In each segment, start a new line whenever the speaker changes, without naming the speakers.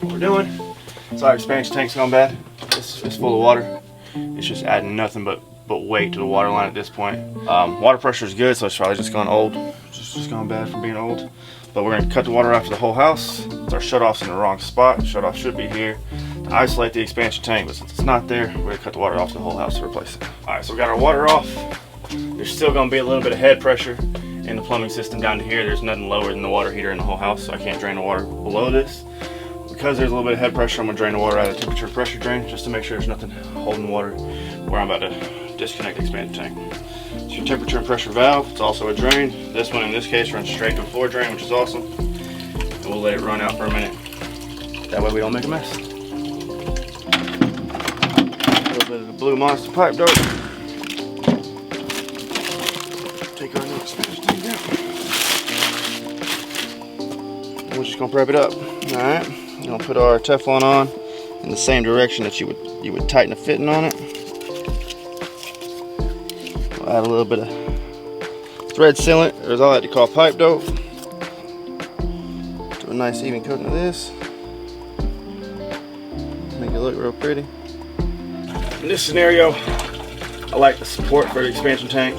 What we're doing, so our expansion tank's gone bad. It's full of water. It's just adding nothing but weight to the water line at this point. Water pressure is good, so it's probably just gone old. Just gone bad from being old. But we're gonna cut the water off for the whole house. Our shutoff's in the wrong spot. Shutoff should be here to isolate the expansion tank, but since it's not there, we're gonna cut the water off the whole house to replace it. All right, so we got our water off. There's still gonna be a little bit of head pressure in the plumbing system down to here. There's nothing lower than the water heater in the whole house, so I can't drain the water below this. Because there's a little bit of head pressure, I'm gonna drain the water out of the temperature pressure drain just to make sure there's nothing holding the water where I'm about to disconnect the expansion tank. It's your temperature and pressure valve. It's also a drain. This one in this case runs straight to a floor drain, which is awesome. And we'll let it run out for a minute. That way we don't make a mess. A little bit of the blue monster pipe dope. Take our new expansion tank out. We're just gonna prep it up. All right. We're gonna put our Teflon on in the same direction that you would tighten a fitting on it. We'll add a little bit of thread sealant, or as I like to call pipe dope. Do a nice even coating of this. Make it look real pretty. In this scenario, I like the support for the expansion tank.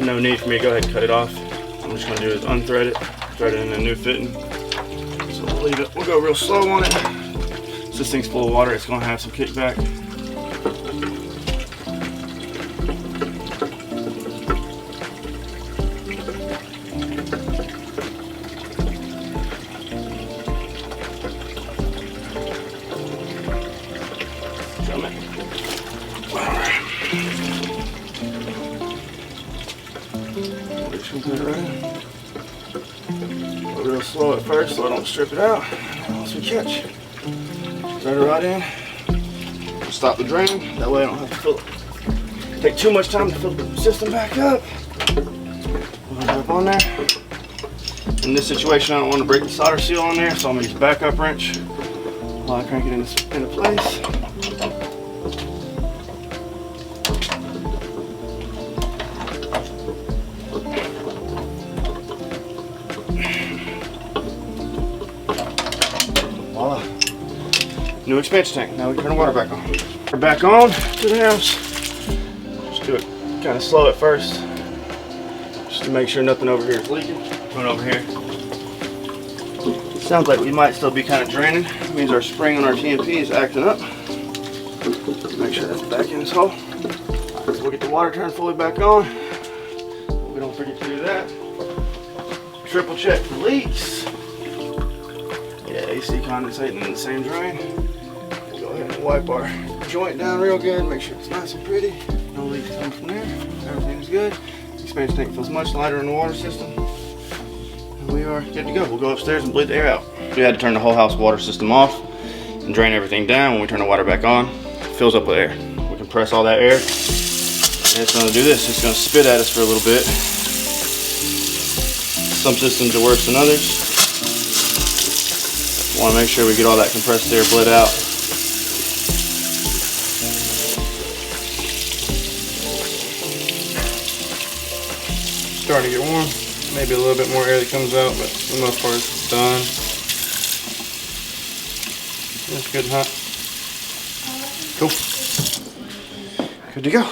No need for me to go ahead and cut it off. I'm just gonna do is unthread it, thread it in a new fitting. So we'll leave it. We'll go real slow on it. So this thing's full of water, it's gonna have some kickback. Drum it. Alright. We're just gonna put it right in. Go real slow at first so I don't strip it out. Once we catch, thread it right in. Stop the drain. That way I don't have to fill it. Take too much time to fill the system back up. Put it up on there. In this situation, I don't want to break the solder seal on there, so I'm gonna use a backup wrench while I crank it into place. Voila. New expansion tank. Now we can turn the water back on. We're back on to the house. Just do it kind of slow at first, just to make sure nothing over here is leaking. Going over here. It sounds like we might still be kind of draining. It means our spring on our TMP is acting up. Make sure that's back in this hole. Alright, so we'll get the water turned fully back on. We don't forget to do that. Triple check for leaks. Yeah, AC condensating in the same drain. Go ahead and wipe our joint down real good, make sure it's nice and pretty. No leaks coming from there. Everything's good. The expansion tank feels much lighter in the water system. And we are good to go. We'll go upstairs and bleed the air out. We had to turn the whole house water system off and drain everything down. When we turn the water back on, it fills up with air. We compress all that air, and it's going to do this. It's going to spit at us for a little bit. Some systems are worse than others. Want to make sure we get all that compressed air bled out. Starting to get warm. Maybe a little bit more air that comes out, but for the most part it's done. It's good and hot. Cool. Good to go.